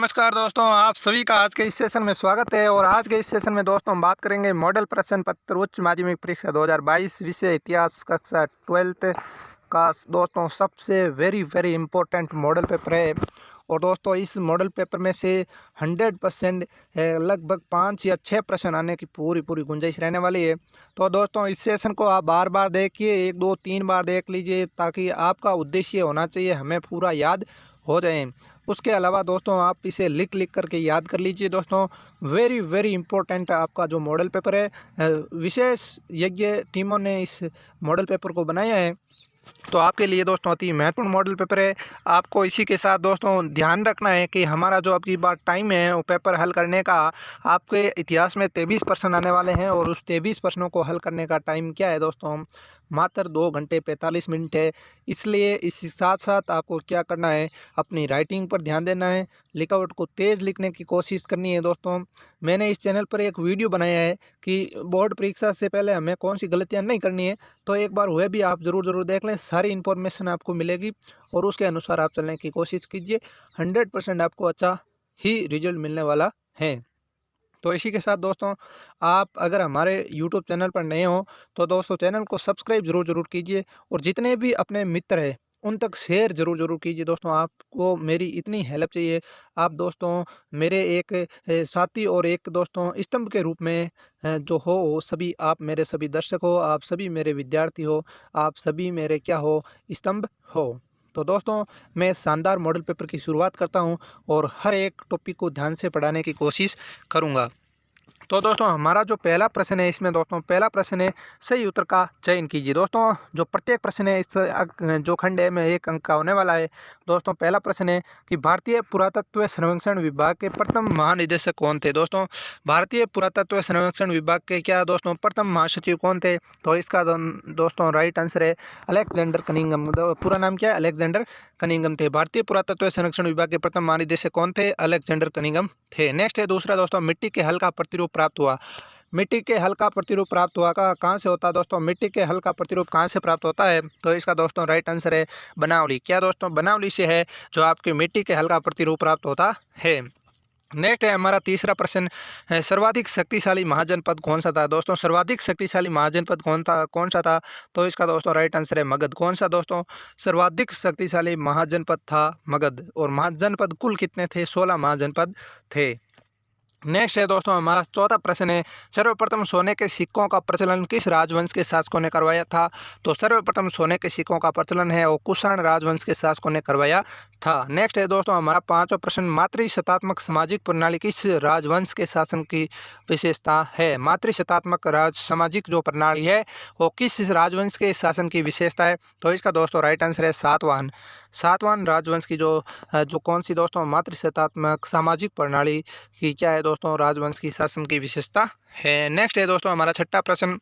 नमस्कार दोस्तों, आप सभी का आज के इस सेशन में स्वागत है। और आज के इस सेशन में दोस्तों हम बात करेंगे मॉडल प्रश्न पत्र उच्च माध्यमिक परीक्षा 2022 विषय इतिहास कक्षा 12th का दोस्तों सबसे वेरी इम्पोर्टेंट मॉडल पेपर है। और दोस्तों इस मॉडल पेपर में से 100% लगभग 5 या 6 प्रश्न आने की पूरी गुंजाइश रहने वाली है। तो दोस्तों इस सेशन को आप बार बार देखिए, 1 2 3 बार देख लीजिए, ताकि आपका उद्देश्य होना चाहिए हमें पूरा याद हो जाए। उसके अलावा दोस्तों आप इसे लिख करके याद कर लीजिए। दोस्तों वेरी इंपॉर्टेंट आपका जो मॉडल पेपर है, विशेषज्ञ टीमों ने इस मॉडल पेपर को बनाया है, तो आपके लिए दोस्तों अति महत्वपूर्ण मॉडल पेपर है। आपको इसी के साथ दोस्तों ध्यान रखना है कि हमारा जो आपकी बार टाइम है वो पेपर हल करने का, आपके इतिहास में 23 प्रश्न आने वाले हैं। और उस 23 प्रश्नों को हल करने का टाइम क्या है दोस्तों, मात्र 2 घंटे 45 मिनट है। इसलिए इसी साथ साथ आपको क्या करना है, अपनी राइटिंग पर ध्यान देना है, लिखावट को तेज़ लिखने की कोशिश करनी है। दोस्तों मैंने इस चैनल पर एक वीडियो बनाया है कि बोर्ड परीक्षा से पहले हमें कौन सी गलतियां नहीं करनी है, तो एक बार वह भी आप ज़रूर देख लें। सारी इन्फॉर्मेशन आपको मिलेगी और उसके अनुसार आप चलने की कोशिश कीजिए। 100% आपको अच्छा ही रिजल्ट मिलने वाला है। तो इसी के साथ दोस्तों आप अगर हमारे YouTube चैनल पर नए हो तो दोस्तों चैनल को सब्सक्राइब ज़रूर कीजिए। और जितने भी अपने मित्र हैं उन तक शेयर ज़रूर कीजिए। दोस्तों आपको मेरी इतनी हेल्प चाहिए। आप दोस्तों मेरे एक साथी और एक दोस्तों स्तंभ के रूप में जो हो, सभी आप मेरे सभी दर्शक हो, आप सभी मेरे विद्यार्थी हो, आप सभी मेरे क्या हो, स्तंभ हो। तो दोस्तों मैं शानदार मॉडल पेपर की शुरुआत करता हूं और हर एक टॉपिक को ध्यान से पढ़ाने की कोशिश करूंगा। तो दोस्तों हमारा जो पहला प्रश्न है, इसमें दोस्तों पहला प्रश्न है सही उत्तर का चयन कीजिए। दोस्तों जो प्रत्येक प्रश्न है इस जो खंड है में 1 अंक का होने वाला है। दोस्तों पहला प्रश्न है कि भारतीय पुरातत्व सर्वेक्षण विभाग के प्रथम महानिदेशक कौन थे। दोस्तों भारतीय पुरातत्व सर्वेक्षण विभाग के क्या दोस्तों प्रथम महासचिव कौन थे, तो इसका दोस्तों राइट आंसर है अलेक्जेंडर कनिंघम। पूरा नाम क्या है, अलेक्जेंडर कनिंघम थे। भारतीय पुरातत्व संरक्षण विभाग के प्रथम महानिदेशक कौन थे, अलेक्जेंडर कनिंघम थे। नेक्स्ट है दूसरा दोस्तों, मिट्टी के हल का प्रतिरूप प्राप्त हुआ। मिट्टी के हल का प्रतिरूप प्राप्त हुआ का कहाँ से होता है दोस्तों, मिट्टी के हल का प्रतिरूप कहाँ से प्राप्त होता है, तो इसका दोस्तों राइट आंसर है बनावली। क्या दोस्तों, बनावली से है जो आपके मिट्टी के हल का प्रतिरूप प्राप्त होता है। नेक्स्ट है हमारा तीसरा प्रश्न है, सर्वाधिक शक्तिशाली महाजनपद कौन सा था। दोस्तों सर्वाधिक शक्तिशाली महाजनपद कौन सा था, तो इसका दोस्तों राइट आंसर है मगध। कौन सा दोस्तों, सर्वाधिक शक्तिशाली महाजनपद था मगध। और महाजनपद कुल कितने थे, 16 महाजनपद थे। नेक्स्ट है दोस्तों हमारा चौथा प्रश्न है, सर्वप्रथम सोने के सिक्कों का प्रचलन किस राजवंश के शासकों ने करवाया था। तो सर्वप्रथम सोने के सिक्कों का प्रचलन है वो कुषाण राजवंश के शासकों ने करवाया था। नेक्स्ट है दोस्तों हमारा पांचवा प्रश्न, मातृशतात्मक सामाजिक प्रणाली किस राजवंश के शासन की विशेषता है। मातृशतात्मक सामाजिक जो प्रणाली है वो किस राजवंश के शासन की विशेषता है, तो इसका दोस्तों राइट आंसर है सातवाहन राजवंश की जो कौन सी दोस्तों मातृशतात्मक सामाजिक प्रणाली की क्या है दोस्तों, राजवंश की शासन की विशेषता है। नेक्स्ट है दोस्तों हमारा छठा प्रश्न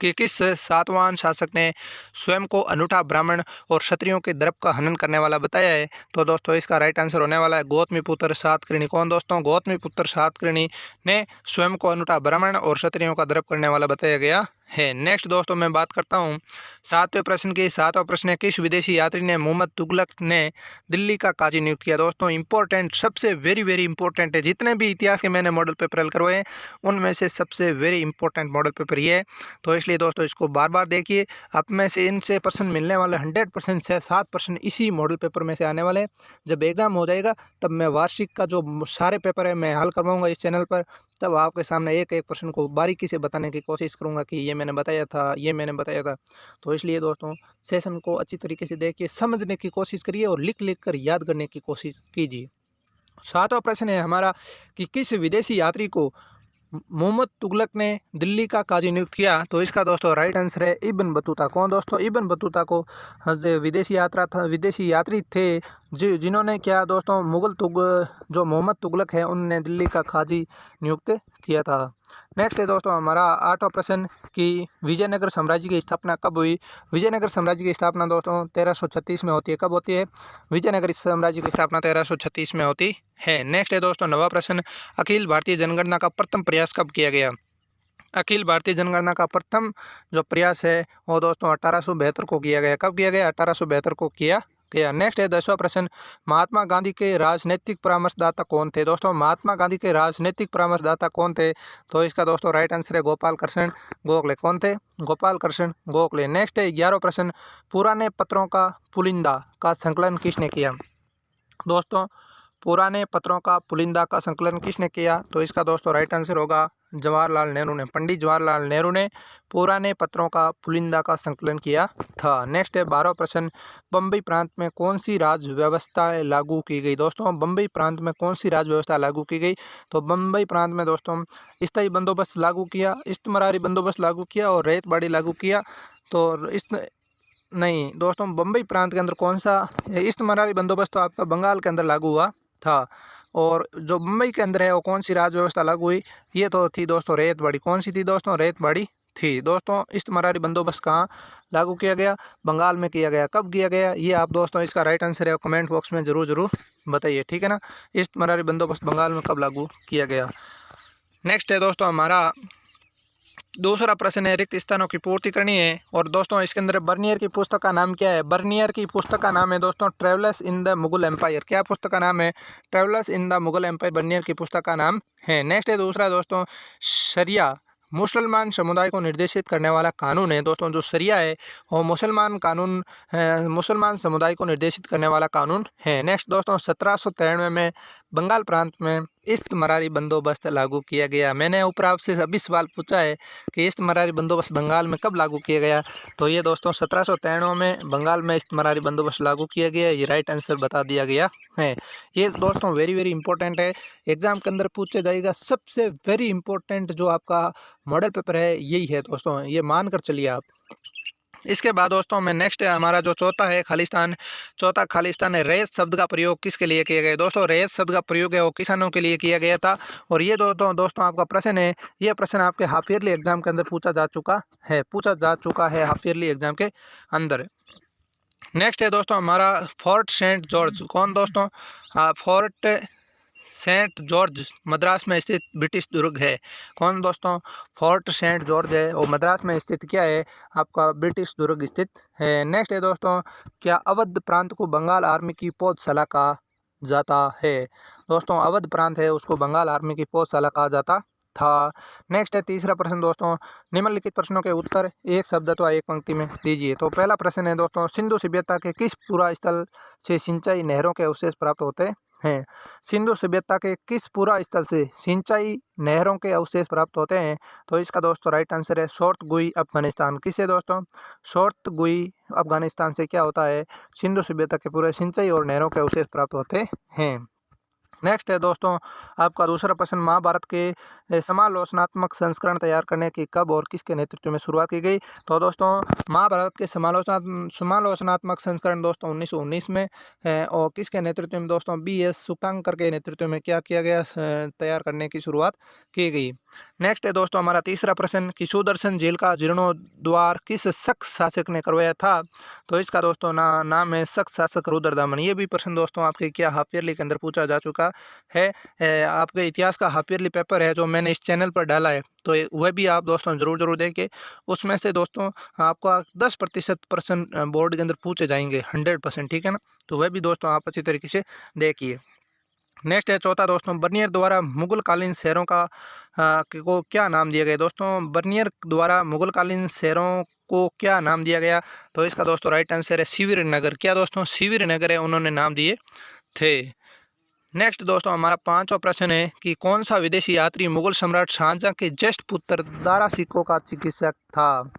कि किस सातवाहन शासक ने स्वयं को अनूठा ब्राह्मण और क्षत्रियों के दर्प का हनन करने वाला बताया है, तो दोस्तों इसका राइट आंसर होने वाला है गौतमीपुत्र सातकर्णी। कौन दोस्तों, गौतमीपुत्र सातकर्णी ने स्वयं को अनूठा ब्राह्मण और क्षत्रियों का दर्प करने वाला बताया गया है। नेक्स्ट दोस्तों मैं बात करता हूँ सातवें प्रश्न की। सातवां प्रश्न है, किस विदेशी यात्री ने मोहम्मद तुगलक ने दिल्ली का काजी नियुक्त किया। दोस्तों इंपॉर्टेंट, सबसे वेरी इंपॉर्टेंट है। जितने भी इतिहास के मैंने मॉडल पेपर हल करवाए उनमें से सबसे वेरी इंपॉर्टेंट मॉडल पेपर ये है, तो इसलिए दोस्तों इसको बार देखिए। आप में से इनसे प्रश्न मिलने वाले 100% से 7 प्रश्न इसी मॉडल पेपर में से आने वाले हैं। जब एग्जाम हो जाएगा तब मैं वार्षिक का जो सारे पेपर है मैं हल करवाऊंगा इस चैनल पर, तब आपके सामने एक प्रश्न को बारीकी से बताने की कोशिश करूंगा कि ये मैंने बताया था। तो इसलिए दोस्तों सेशन को अच्छी तरीके से देखिए, समझने की कोशिश करिए और लिख कर याद करने की कोशिश कीजिए। सातवां प्रश्न है हमारा कि किस विदेशी यात्री को मोहम्मद तुगलक ने दिल्ली का काजी नियुक्त किया, तो इसका दोस्तों राइट आंसर है इब्न बतूता। कौन दोस्तों, इब्न बतूता को विदेशी यात्री थे जिन्होंने क्या दोस्तों जो मोहम्मद तुगलक है उनने दिल्ली का काजी नियुक्त किया था। नेक्स्ट है दोस्तों हमारा आठवां प्रश्न कि विजयनगर साम्राज्य की स्थापना कब हुई। विजयनगर साम्राज्य की स्थापना दोस्तों 1336 में होती है। कब होती है, विजयनगर साम्राज्य की स्थापना 1336 में होती है। नेक्स्ट है दोस्तों नवा प्रश्न, अखिल भारतीय जनगणना का प्रथम प्रयास कब किया गया। अखिल भारतीय जनगणना का प्रथम जो प्रयास है वो दोस्तों 1872 को किया गया। कब किया गया, 1872 को किया गया। नेक्स्ट है 10वां प्रश्न, महात्मा गांधी के राजनीतिक परामर्शदाता कौन थे? दोस्तों महात्मा गांधी के राजनीतिक परामर्शदाता कौन थे? तो इसका दोस्तों राइट आंसर है गोपाल कृष्ण गोखले। कौन थे? गोपाल कृष्ण गोखले। नेक्स्ट है 11वां प्रश्न, पुराने पत्रों का पुलिंदा का संकलन किसने किया? दोस्तों पुराने पत्रों का पुलिंदा का संकलन किसने किया? तो इसका दोस्तों राइट आंसर होगा जवाहरलाल नेहरू ने। पंडित जवाहरलाल नेहरू ने पुराने पत्रों का पुलिंदा का संकलन किया था। नेक्स्ट है 12वां प्रश्न, बम्बई प्रांत में कौन सी राज्य व्यवस्था लागू की गई? दोस्तों बम्बई प्रांत में कौन सी राज्य व्यवस्था लागू की गई? तो बम्बई प्रांत में दोस्तों स्थायी बंदोबस्त लागू किया, इस्तमरारी बंदोबस्त लागू किया और रैयतबाड़ी लागू किया। तो इस नहीं दोस्तों, बम्बई प्रांत के अंदर कौन सा इस्तमरारी बंदोबस्त तो आपका बंगाल के अंदर लागू हुआ था, और जो मुंबई के अंदर है वो कौन सी राज्य व्यवस्था लागू हुई? ये तो थी दोस्तों रैयतबाड़ी। कौन सी थी दोस्तों? रैयतबाड़ी थी। दोस्तों इस्तमरारी बंदोबस्त कहाँ लागू किया गया? बंगाल में किया गया। कब किया गया? ये आप दोस्तों इसका राइट आंसर है कमेंट बॉक्स में जरूर बताइए, ठीक है ना। इस्तमरारी बंदोबस्त बंगाल में कब लागू किया गया? नेक्स्ट है दोस्तों हमारा दूसरा प्रश्न है, रिक्त स्थानों की पूर्ति करनी है। और दोस्तों इसके अंदर बर्नियर की पुस्तक का नाम क्या है? बर्नियर की पुस्तक का नाम है दोस्तों travellers in the Mughal empire. क्या पुस्तक का नाम है? Travellers in the Mughal empire Bernier की पुस्तक का नाम है। नेक्स्ट है दूसरा दोस्तों, शरिया मुसलमान समुदाय को निर्देशित करने वाला कानून है। दोस्तों जो शरिया है वो मुसलमान समुदाय को निर्देशित करने वाला कानून है। नेक्स्ट दोस्तों 1793 में बंगाल प्रांत में इस्तमरारी बंदोबस्त लागू किया गया। मैंने ऊपर आपसे अभी सवाल पूछा है कि इस्तमरारी बंदोबस्त बंगाल में कब लागू किया गया? तो ये दोस्तों 1793 में बंगाल में इस्तमरारी बंदोबस्त लागू किया गया। ये राइट आंसर बता दिया गया है। ये दोस्तों वेरी इंपॉर्टेंट है, एग्जाम के अंदर पूछा जाएगा। सबसे वेरी इंपॉर्टेंट जो आपका मॉडल पेपर है यही है दोस्तों, ये मान कर चलिए आप। इसके बाद दोस्तों में नेक्स्ट है हमारा जो चौथा खालिस्तान है। रैयत शब्द का प्रयोग किसके लिए किया गया? दोस्तों रैयत शब्द का प्रयोग है वो किसानों के लिए किया गया था। और ये दोस्तों आपका प्रश्न है, ये प्रश्न आपके हाफ ईयरली एग्जाम के अंदर पूछा जा चुका है हाफ ईयरली एग्जाम के अंदर। नेक्स्ट है दोस्तों हमारा फोर्ट सेंट जॉर्ज। कौन दोस्तों? फोर्ट सेंट जॉर्ज मद्रास में स्थित ब्रिटिश दुर्ग है। कौन दोस्तों? फोर्ट सेंट जॉर्ज है वो मद्रास में स्थित क्या है? आपका ब्रिटिश दुर्ग स्थित है। नेक्स्ट है दोस्तों, क्या अवध प्रांत को बंगाल आर्मी की पौधशाला कहा जाता है? दोस्तों अवध प्रांत है उसको बंगाल आर्मी की पौधशाला कहा जाता था। नेक्स्ट है तीसरा प्रश्न दोस्तों, निम्नलिखित प्रश्नों के उत्तर एक शब्द अथवा एक पंक्ति में दीजिए। तो पहला प्रश्न है दोस्तों, सिंधु सभ्यता के किस पूरा स्थल से सिंचाई नहरों के अवशेष प्राप्त होते हैं? सिंधु सभ्यता के किस पूरा स्थल से सिंचाई नहरों के अवशेष प्राप्त होते हैं? तो इसका दोस्तों राइट आंसर है शॉर्ट गुई अफगानिस्तान। किससे दोस्तों? शॉर्ट गुई अफगानिस्तान से क्या होता है? सिंधु सभ्यता के पूरे सिंचाई और नहरों के अवशेष प्राप्त होते हैं। नेक्स्ट है दोस्तों आपका दूसरा प्रश्न, महाभारत के समालोचनात्मक संस्करण तैयार करने की कब और किसके नेतृत्व में शुरुआत की गई? तो दोस्तों महाभारत के समालोचनात्मक संस्करण दोस्तों 1919 में है। और किसके नेतृत्व में दोस्तों? BS सुकांकर के नेतृत्व में क्या किया गया? तैयार करने की शुरुआत की गई। नेक्स्ट है दोस्तों हमारा तीसरा प्रश्न, कि सुदर्शन झील का जीर्णोद्वार किस शक शासक ने करवाया था? तो इसका दोस्तों नाम है शक शासक रुद्रदमन। ये भी प्रश्न दोस्तों आपके क्या हाफ ईयरली के अंदर पूछा जा चुका है। आपके इतिहास का हाफ ईयरली पेपर है जो मैंने इस चैनल पर डाला है, तो वह भी आप दोस्तों जरूर देखिए। उसमें से दोस्तों आपका 10% प्रश्न बोर्ड के अंदर पूछे जाएंगे 100%, ठीक है ना। तो वह भी दोस्तों आप अच्छी तरीके से देखिए। नेक्स्ट है चौथा दोस्तों, बर्नियर द्वारा मुगल कालीन शहरों को क्या नाम दिया गया? दोस्तों बर्नियर द्वारा मुगल कालीन शहरों को क्या नाम दिया गया? तो इसका दोस्तों राइट आंसर है शिविर नगर। क्या दोस्तों? शिविर नगर है उन्होंने नाम दिए थे। नेक्स्ट दोस्तों हमारा पांचवा प्रश्न है कि कौन सा विदेशी यात्री मुगल सम्राट शाहजहां के ज्येष्ठ पुत्र दारा सिकों का चिकित्सक था?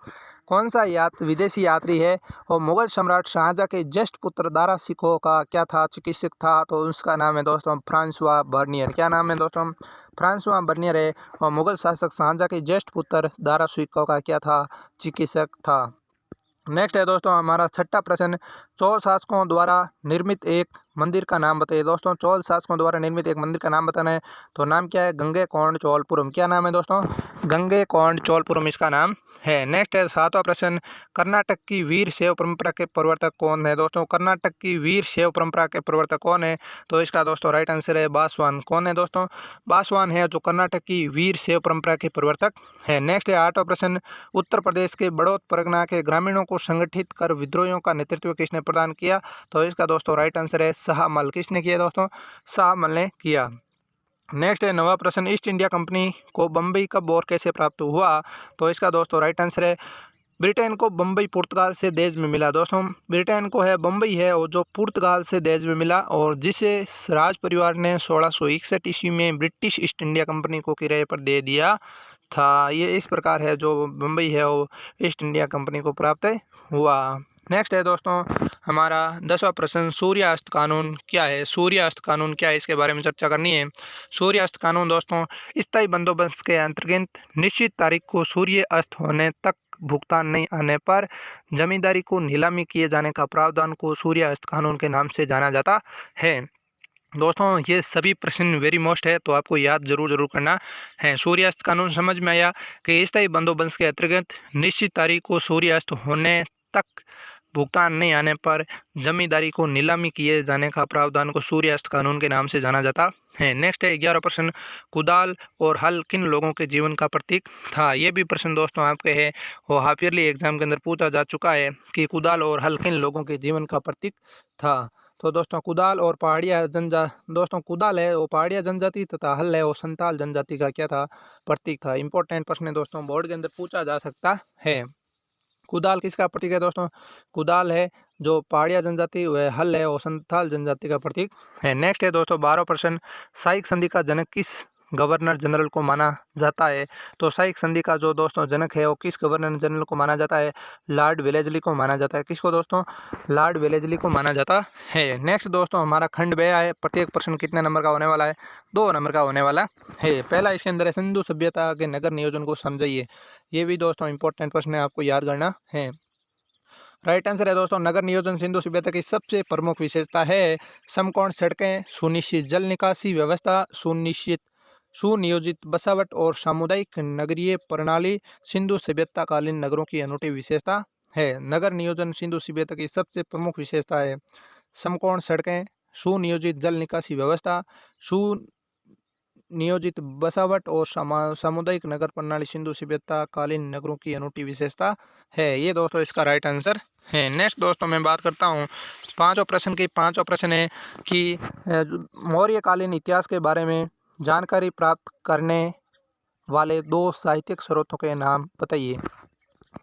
कौन सा विदेशी यात्री है और मुगल सम्राट शाहजहां के ज्येष्ठ पुत्र दारा सिकों का क्या था? चिकित्सक था। तो उसका नाम है दोस्तों फ्रांसवा बर्नियर। क्या नाम है दोस्तों? फ्रांसवा बर्नियर है और मुगल शासक शाहजहां के ज्येष्ठ पुत्र दारा सिकों का क्या था? चिकित्सक था। नेक्स्ट है दोस्तों हमारा छठा प्रश्न, चोल शासकों द्वारा निर्मित एक मंदिर का नाम बताइए। दोस्तों चोल शासकों द्वारा निर्मित एक मंदिर का नाम बताना है। तो नाम क्या है? गंगेकोंड चोलपुरम। क्या नाम है दोस्तों? गंगेकोंड चोलपुरम इसका नाम है। नेक्स्ट है 7वां प्रश्न, कर्नाटक की वीर शैव परंपरा के प्रवर्तक कौन है। दोस्तों कर्नाटक की वीर शैव परंपरा के प्रवर्तक कौन है, तो इसका दोस्तों राइट आंसर है बासवान। कौन है दोस्तों, बासवान है जो कर्नाटक की वीर शैव परंपरा के प्रवर्तक है। नेक्स्ट है 8वां प्रश्न, उत्तर प्रदेश के बड़ौत परगना के ग्रामीणों को संगठित कर विद्रोहियों का नेतृत्व किसने प्रदान किया, तो इसका दोस्तों राइट आंसर है शाहमल। किसने किया दोस्तों, शाहमल ने किया। नेक्स्ट है 9वां प्रश्न, ईस्ट इंडिया कंपनी को बम्बई कब और कैसे प्राप्त हुआ, तो इसका दोस्तों राइट आंसर है ब्रिटेन को बम्बई पुर्तगाल से देश में मिला। दोस्तों ब्रिटेन को है बम्बई है और जो पुर्तगाल से देश में मिला, और जिसे राज परिवार ने 1661 ईस्वी में ब्रिटिश ईस्ट इंडिया कंपनी को किराए पर दे दिया था। ये इस प्रकार है जो बम्बई है वो ईस्ट इंडिया कंपनी को प्राप्त हुआ। नेक्स्ट है दोस्तों हमारा 10वां प्रश्न, सूर्यास्त कानून क्या है। सूर्यास्त कानून क्या है, इसके बारे में चर्चा करनी है। सूर्यास्त कानून दोस्तों स्थायी बंदोबस्त के अंतर्गत निश्चित तारीख को सूर्य अस्त होने तक भुगतान नहीं आने पर जमींदारी को नीलामी किए जाने का प्रावधान को सूर्यास्त कानून के नाम से जाना जाता है। दोस्तों ये सभी प्रश्न वेरी मोस्ट है, तो आपको याद जरूर करना है। सूर्यास्त कानून समझ में आया कि स्थायी बंदोबस्त के अंतर्गत निश्चित तारीख को सूर्यास्त होने तक भुगतान नहीं आने पर जमींदारी को नीलामी किए जाने का प्रावधान को सूर्यास्त कानून के नाम से जाना जाता है। नेक्स्ट है 11वां प्रश्न, कुदाल और हल किन लोगों के जीवन का प्रतीक था। ये भी प्रश्न दोस्तों आपके है वो हाफ ईयरली एग्जाम के अंदर पूछा जा चुका है कि कुदाल और हल किन लोगों के जीवन का प्रतीक था। तो दोस्तों कुदाल और पहाड़िया दोस्तों कुदाल है वो पहाड़िया जनजाति तथा हल है वो संताल जनजाति का क्या था, प्रतीक था। इंपॉर्टेंट प्रश्न है दोस्तों, बोर्ड के अंदर पूछा जा सकता है। कुदाल किसका प्रतीक है दोस्तों, कुदाल है जो पहाड़िया जनजाति, वह हल है वो संथाल जनजाति का प्रतीक है। नेक्स्ट है दोस्तों 12वां प्रश्न, साइक संधि का जनक किस गवर्नर जनरल को माना जाता है। तो साइक संधि का जो दोस्तों जनक है वो किस गवर्नर जनरल को माना जाता है, लॉर्ड वेलेजली को माना जाता है। किसको दोस्तों, लॉर्ड वेलेजली को माना जाता है। नेक्स्ट दोस्तों हमारा खंड बया है, प्रत्येक प्रश्न कितने नंबर का होने वाला है, 2 नंबर का होने वाला है। पहला इसके अंदर है सिंधु सभ्यता के नगर नियोजन को समझाइए। ये भी दोस्तों इंपॉर्टेंट प्रश्न है, आपको याद करना है। राइट आंसर है दोस्तों नगर नियोजन सिंधु सभ्यता की सबसे प्रमुख विशेषता है समकोण सड़कें, सुनिश्चित जल निकासी व्यवस्था, सुनियोजित बसावट और सामुदायिक नगरीय प्रणाली सिंधु सभ्यता कालीन नगरों की अनूठी विशेषता है। नगर नियोजन सिंधु सभ्यता की सबसे प्रमुख विशेषता है समकोण सड़कें, सुनियोजित जल निकासी व्यवस्था, सुनियोजित बसावट और सामुदायिक नगर प्रणाली सिंधु सभ्यता कालीन नगरों की अनूठी विशेषता है। ये दोस्तों इसका राइट आंसर है। नेक्स्ट दोस्तों मैं बात करता हूँ 5वां प्रश्न की। 5वां प्रश्न है कि मौर्यकालीन इतिहास के बारे में जानकारी प्राप्त करने वाले 2 साहित्यिक स्रोतों के नाम बताइए।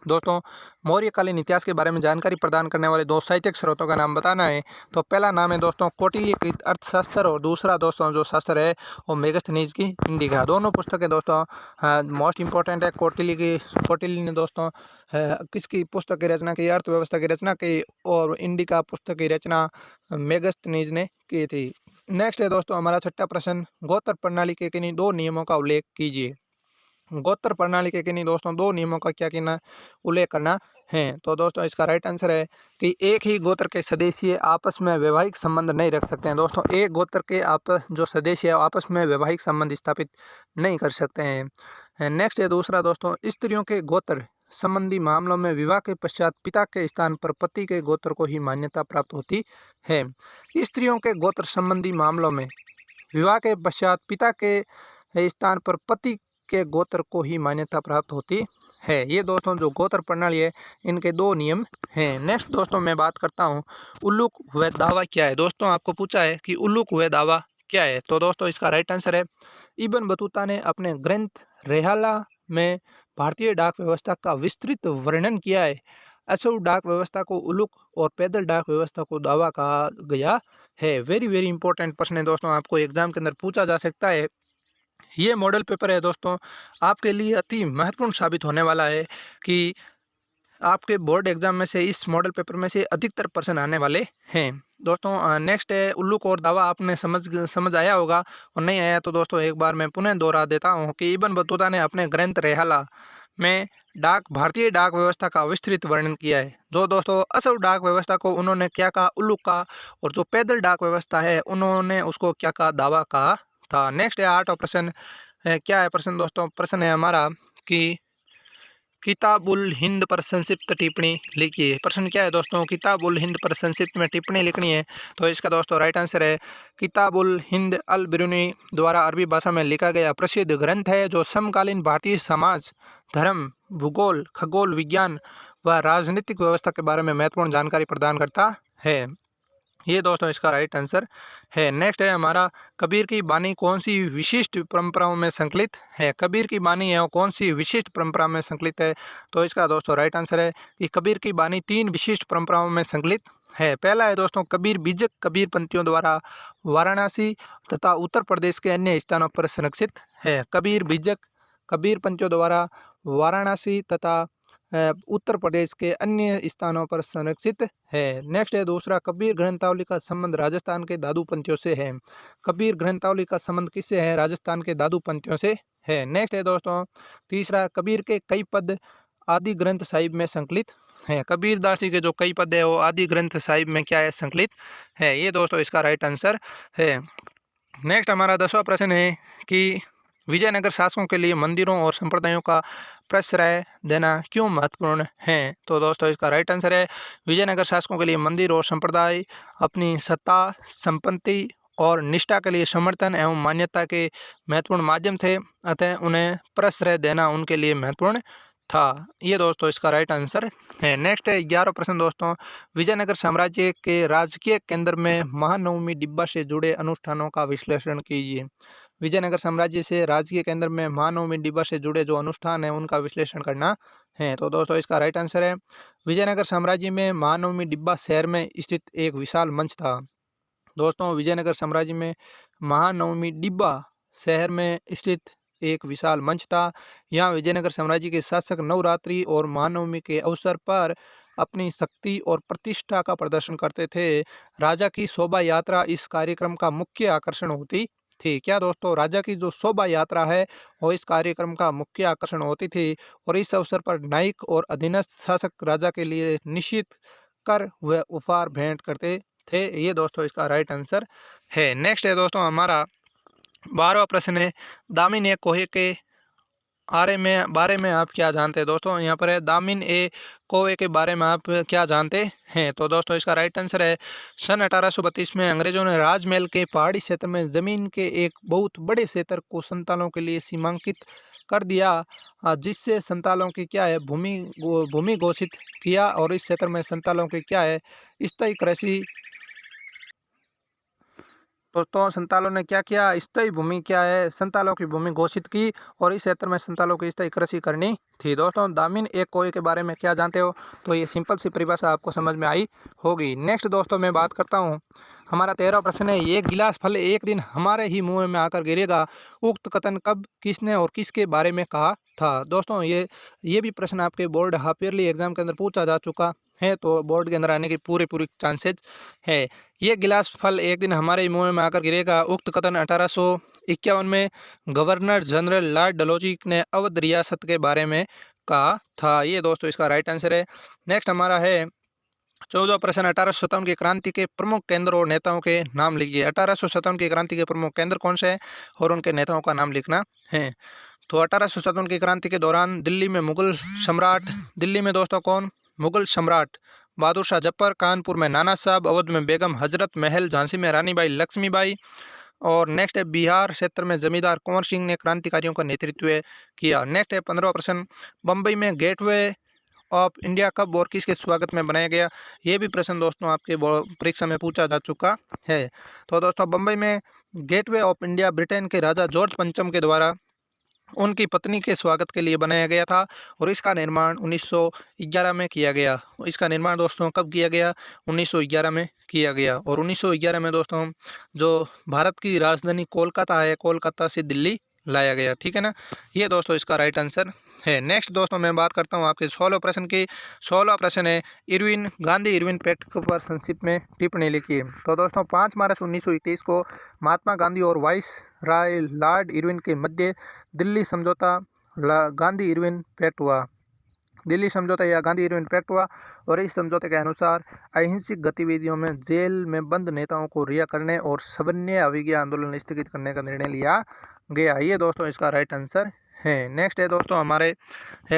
दोस्तों मौर्यकालीन इतिहास के बारे में जानकारी प्रदान करने वाले 2 साहित्यिक स्रोतों का नाम बताना है। तो पहला नाम है दोस्तों कौटिल्यकृत अर्थशास्त्र, और दूसरा दोस्तों जो शास्त्र है वो मेगस्थनीज की इंडिका। दोनों पुस्तकें दोस्तों मोस्ट इंपॉर्टेंट है। कौटिल्य ने दोस्तों किसकी पुस्तक की रचना की, अर्थव्यवस्था की रचना की, और इंडिका पुस्तक की रचना मेगस्थनीज ने की थी। नेक्स्ट है दोस्तों हमारा 6वां प्रश्न, गोत्र प्रणाली के किन्हीं 2 नियमों का उल्लेख कीजिए। गोत्र प्रणाली के किन्हीं दोस्तों 2 नियमों का क्या करना उल्लेख करना है। तो दोस्तों इसका राइट आंसर है कि एक ही गोत्र के सदस्य आपस में वैवाहिक संबंध नहीं रख सकते हैं। दोस्तों एक गोत्र के आपस जो सदस्य है आपस में वैवाहिक संबंध स्थापित नहीं कर सकते हैं। नेक्स्ट है दूसरा दोस्तों, स्त्रियों के गोत्र संबंधी मामलों में विवाह के पश्चात पिता के स्थान पर पति के गोत्र को ही मान्यता प्राप्त होती है। स्त्रियों के गोत्र संबंधी मामलों में विवाह के पश्चात पिता के स्थान पर पति के गोत्र को ही मान्यता प्राप्त होती है। ये दोस्तों जो गोत्र प्रणाली है इनके 2 नियम हैं। नेक्स्ट दोस्तों मैं बात करता हूँ उल्लुक व दावा क्या है। दोस्तों आपको पूछा है कि उल्लुक व दावा क्या है, तो दोस्तों इसका राइट आंसर है इब्न बतूता ने अपने ग्रंथ रेहाला में भारतीय डाक व्यवस्था का विस्तृत वर्णन किया है। अशुभ डाक व्यवस्था को उल्लुक और पैदल डाक व्यवस्था को दावा कहा गया है। वेरी इंपॉर्टेंट प्रश्न है दोस्तों, आपको एग्जाम के अंदर पूछा जा सकता है। ये मॉडल पेपर है दोस्तों, आपके लिए अति महत्वपूर्ण साबित होने वाला है कि आपके बोर्ड एग्जाम में से इस मॉडल पेपर में से अधिकतर प्रश्न आने वाले हैं। दोस्तों नेक्स्ट है उल्लुक और दावा, आपने समझ आया होगा, और नहीं आया तो दोस्तों एक बार मैं पुनः दोहरा देता हूँ कि इब्न बतूता ने अपने ग्रंथ रेहाला में भारतीय डाक व्यवस्था का विस्तृत वर्णन किया है। जो दोस्तों अशुभ डाक व्यवस्था को उन्होंने क्या कहा, उल्लुक कहा, और जो पैदल डाक व्यवस्था है उन्होंने उसको क्या कहा, दावा कहा था। नेक्स्ट है 8वां प्रश्न क्या है प्रश्न दोस्तों, प्रश्न है हमारा कि किताबुल हिंद पर संक्षिप्त टिप्पणी लिखिए। प्रश्न क्या है दोस्तों, किताबुल हिंद पर संक्षिप्त में टिप्पणी लिखनी है। तो इसका दोस्तों राइट आंसर है किताबुल हिंद अल बिरूनी द्वारा अरबी भाषा में लिखा गया प्रसिद्ध ग्रंथ है जो समकालीन भारतीय समाज, धर्म, भूगोल, खगोल विज्ञान व राजनीतिक व्यवस्था के बारे में महत्वपूर्ण जानकारी प्रदान करता है। ये दोस्तों इसका राइट आंसर है। नेक्स्ट है हमारा, कबीर की बानी कौन सी विशिष्ट परंपराओं में संकलित है। कबीर की बानी है वो कौन सी विशिष्ट परंपरा में संकलित है। तो इसका दोस्तों राइट आंसर है कि कबीर की बानी 3 विशिष्ट परंपराओं में संकलित है। पहला है दोस्तों कबीर बीजक, कबीर पंथियों द्वारा वाराणसी तथा उत्तर प्रदेश के अन्य स्थानों पर संरक्षित है। कबीर बीजक कबीर पंथियों द्वारा वाराणसी तथा उत्तर प्रदेश के अन्य स्थानों पर संरक्षित है। नेक्स्ट है दूसरा, कबीर ग्रंथावली का संबंध राजस्थान के दादू पंथियों से है। कबीर ग्रंथावली का संबंध किससे है, राजस्थान के दादू पंथियों से है। नेक्स्ट है दोस्तों तीसरा, कबीर के कई पद आदि ग्रंथ साहिब में संकलित है। कबीर दास जी के जो कई पद है वो आदि ग्रंथ साहिब में क्या है, संकलित है। ये दोस्तों इसका राइट आंसर है। नेक्स्ट हमारा 10वां प्रश्न है कि विजयनगर शासकों के लिए मंदिरों और संप्रदायों का प्रश्रय देना क्यों महत्वपूर्ण है। तो दोस्तों इसका राइट आंसर है विजयनगर शासकों के लिए मंदिर और संप्रदाय अपनी सत्ता, संपत्ति और निष्ठा के लिए समर्थन एवं मान्यता के महत्वपूर्ण माध्यम थे, अतः उन्हें प्रश्रय देना उनके लिए महत्वपूर्ण था। ये दोस्तों इसका राइट आंसर है। नेक्स्ट है 11वां प्रश्न दोस्तों, विजयनगर साम्राज्य के राजकीय केंद्र में महानवमी डिब्बा से जुड़े अनुष्ठानों का विश्लेषण कीजिए। विजयनगर साम्राज्य से राजकीय केंद्र में महानवमी डिब्बा से जुड़े जो अनुष्ठान है उनका विश्लेषण करना है। तो दोस्तों इसका राइट आंसर है विजयनगर साम्राज्य में महानवमी डिब्बा शहर में स्थित एक विशाल मंच था। दोस्तों विजयनगर साम्राज्य में महानवमी डिब्बा शहर में स्थित एक विशाल मंच था। यहाँ विजयनगर साम्राज्य के शासक नवरात्रि और महानवमी के अवसर पर अपनी शक्ति और प्रतिष्ठा का प्रदर्शन करते थे। राजा की शोभा यात्रा इस कार्यक्रम का मुख्य आकर्षण होती थी। क्या दोस्तों, राजा की जो शोभा यात्रा है वो इस कार्यक्रम का मुख्य आकर्षण होती थी और इस अवसर पर नायक और अधीनस्थ शासक राजा के लिए निश्चित कर व उपहार भेंट करते थे। ये दोस्तों इसका राइट आंसर है। नेक्स्ट है दोस्तों हमारा 12वां प्रश्न है, दामिन ए कोहे के बारे में आप क्या जानते हैं। दोस्तों यहाँ पर है दामिन ए कोहे के बारे में आप क्या जानते हैं। तो दोस्तों इसका राइट आंसर है सन 1832 में अंग्रेजों ने राजमहल के पहाड़ी क्षेत्र में जमीन के एक बहुत बड़े क्षेत्र को संतालों के लिए सीमांकित कर दिया, जिससे संतालों की क्या है भूमि घोषित किया और इस क्षेत्र में संतालों की क्या है स्थायी कृषि। दोस्तों संतालों ने क्या किया, स्थायी भूमि क्या है संतालों की भूमि घोषित की और इस क्षेत्र में संतालों की स्थायी कृषि करनी थी। दोस्तों दामिन एक कोहे के बारे में क्या जानते हो, तो ये सिंपल सी परिभाषा आपको समझ में आई होगी। नेक्स्ट दोस्तों मैं बात करता हूँ, हमारा 13वां प्रश्न है, ये गिलास फल एक दिन हमारे ही मुंह में आकर गिरेगा, उक्त कथन कब, किसने और किसके बारे में कहा था। दोस्तों ये भी प्रश्न आपके बोर्ड हाफ ईयरली एग्जाम के अंदर पूछा जा चुका है, तो बोर्ड के अंदर आने की पूरी चांसेज है। ये गिलास फल एक दिन हमारे मुंह में आकर गिरेगा, उक्त कथन 1851 में गवर्नर जनरल लॉर्ड डलहौजी ने अवध रियासत के बारे में कहा था। ये दोस्तों इसका राइट आंसर है। नेक्स्ट हमारा है 14वां प्रश्न, 1857 की क्रांति के प्रमुख केंद्र और नेताओं के नाम लिखिए। 1857 की क्रांति के प्रमुख केंद्र कौन से हैं और उनके नेताओं का नाम लिखना है। तो 1857 की क्रांति के दौरान दिल्ली में मुगल सम्राट, दिल्ली में दोस्तों कौन, मुगल सम्राट बहादुर शाह जफर, कानपुर में नाना साहब, अवध में बेगम हजरत महल, झांसी में रानी बाई लक्ष्मीबाई और नेक्स्ट है बिहार क्षेत्र में जमींदार कुंवर सिंह ने क्रांतिकारियों का नेतृत्व किया। नेक्स्ट है 15वां प्रश्न, बम्बई में गेटवे ऑफ इंडिया कब और किसके स्वागत में बनाया गया। ये भी प्रश्न दोस्तों आपके परीक्षा में पूछा जा चुका है। तो दोस्तों बम्बई में गेटवे ऑफ इंडिया ब्रिटेन के राजा जॉर्ज पंचम के द्वारा उनकी पत्नी के स्वागत के लिए बनाया गया था और इसका निर्माण 1911 में किया गया। इसका निर्माण दोस्तों कब किया गया, 1911 में किया गया। और 1911 में दोस्तों जो भारत की राजधानी कोलकाता है, कोलकाता से दिल्ली लाया गया। ठीक है ना, ये दोस्तों इसका राइट आंसर है। नेक्स्ट दोस्तों मैं बात करता हूँ आपके 16वें प्रश्न की। 16वां प्रश्न है, गांधी इरविन पैक्ट पर संक्षिप्त में टिप्पणी लिखिए। तो दोस्तों 5 मार्च 1921 को महात्मा गांधी और वाइस राय लॉर्ड इरविन के मध्य दिल्ली समझौता गांधी इरविन पैक्ट हुआ। दिल्ली समझौता या गांधी इरविन पैक्ट हुआ और इस समझौते के अनुसार अहिंसक गतिविधियों में जेल में बंद नेताओं को रिहा करने और सविनय अवज्ञा आंदोलन स्थगित करने का निर्णय लिया गया। ये दोस्तों इसका राइट आंसर हैं। नेक्स्ट है दोस्तों हमारे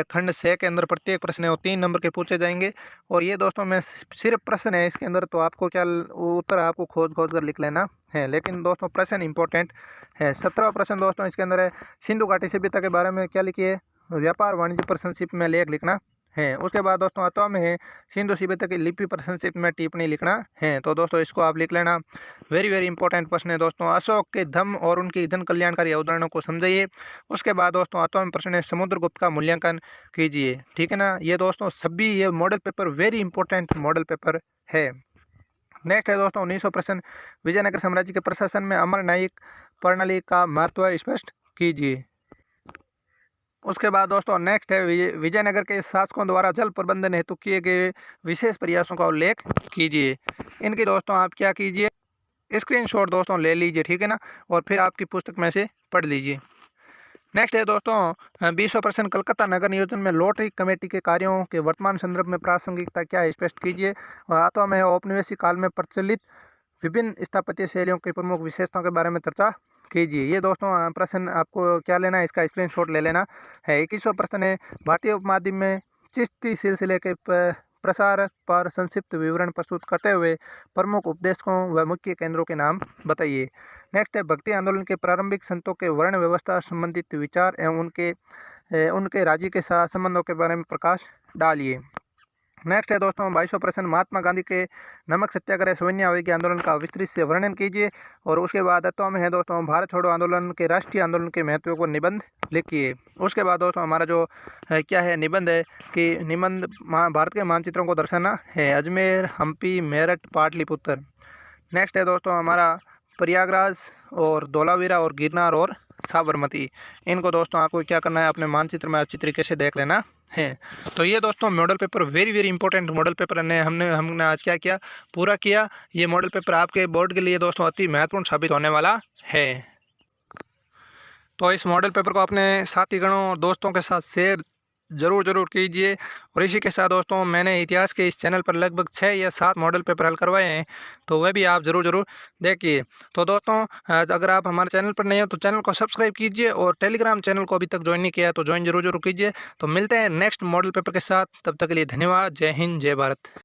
खंड 6 के अंदर प्रत्येक प्रश्न है वो 3 नंबर के पूछे जाएंगे। और ये दोस्तों मैं सिर्फ प्रश्न है इसके अंदर, तो आपको क्या उत्तर आपको खोज कर लिख लेना है। लेकिन दोस्तों प्रश्न इंपॉर्टेंट है। 17वां प्रश्न दोस्तों इसके अंदर है सिंधु घाटी सभ्यता के बारे में क्या लिखिए, व्यापार वाणिज्य पर संक्षिप्त में लेख लिखना है। उसके बाद दोस्तों अतवा में है सिंधु सभ्यता की लिपि पर संक्षिप्त में टिप्पणी लिखना है। तो दोस्तों इसको आप लिख लेना। वेरी वेरी इंपॉर्टेंट प्रश्न है दोस्तों। अशोक के धम्म और उनकी जन कल्याणकारी अवधारणाओं को समझिए। उसके बाद दोस्तों अतवा में प्रश्न है समुद्रगुप्त का मूल्यांकन कीजिए। ठीक है ना। ये दोस्तों सभी ये model paper very important model paper है। नेक्स्ट है दोस्तों 1900 प्रश्न विजयनगर साम्राज्य के प्रशासन में अमर न्यायिक प्रणाली का महत्व स्पष्ट कीजिए। उसके बाद दोस्तों नेक्स्ट है विजयनगर के शासकों द्वारा जल प्रबंधन हेतु किए गए विशेष प्रयासों का उल्लेख कीजिए। इनकी दोस्तों आप क्या कीजिए, स्क्रीनशॉट दोस्तों ले लीजिए। ठीक है ना। और फिर आपकी पुस्तक में से पढ़ लीजिए। नेक्स्ट है दोस्तों 20वां प्रश्न कलकत्ता नगर नियोजन में लॉटरी कमेटी के कार्यों के वर्तमान संदर्भ में प्रासंगिकता क्या है स्पष्ट कीजिए। और अथवा में औपनिवेशिक काल में प्रचलित विभिन्न स्थापत्य शैलियों की प्रमुख विशेषताओं के बारे में चर्चा कीजिए। ये दोस्तों प्रश्न आपको क्या लेना है, इसका स्क्रीनशॉट ले लेना है। 21वां प्रश्न है भारतीय उपमहाद्वीप में चिश्ती सिलसिले के प्रसार पर संक्षिप्त विवरण प्रस्तुत करते हुए प्रमुख उपदेशकों व मुख्य केंद्रों के नाम बताइए। नेक्स्ट है भक्ति आंदोलन के प्रारंभिक संतों के वर्ण व्यवस्था संबंधित विचार एवं उनके राज्य के साथ संबंधों के बारे में प्रकाश डालिए। नेक्स्ट है दोस्तों 22वां प्रश्न महात्मा गांधी के नमक सत्याग्रह सविनय अवज्ञा आंदोलन का विस्तृत से वर्णन कीजिए। और उसके बाद अथवा में है दोस्तों भारत छोड़ो आंदोलन के राष्ट्रीय आंदोलन के महत्व को निबंध लिखिए। उसके बाद दोस्तों हमारा जो क्या है निबंध है कि निबंध भारत के मानचित्रों को दर्शाना है, अजमेर, हम्पी, मेरठ, पाटलिपुत्र। नेक्स्ट है दोस्तों हमारा प्रयागराज और धौलावीरा और गिरनार और साबरमती। इनको दोस्तों आपको क्या करना है, अपने मानचित्र में अच्छी तरीके से देख लेना है। तो ये दोस्तों model paper very very important model paper ने हमने आज क्या किया, पूरा किया। ये मॉडल पेपर आपके बोर्ड के लिए दोस्तों अति महत्वपूर्ण साबित होने वाला है। तो इस मॉडल पेपर को अपने साथीगणों और दोस्तों के साथ शेयर ज़रूर कीजिए। और इसी के साथ दोस्तों मैंने इतिहास के इस चैनल पर लगभग 6 या 7 मॉडल पेपर हल करवाए हैं, तो वह भी आप ज़रूर देखिए। तो दोस्तों अगर आप हमारे चैनल पर नहीं हो तो चैनल को सब्सक्राइब कीजिए और टेलीग्राम चैनल को अभी तक ज्वाइन नहीं किया तो ज्वाइन ज़रूर कीजिए। तो मिलते हैं नेक्स्ट मॉडल पेपर के साथ, तब तक के लिए धन्यवाद। जय हिंद, जय भारत।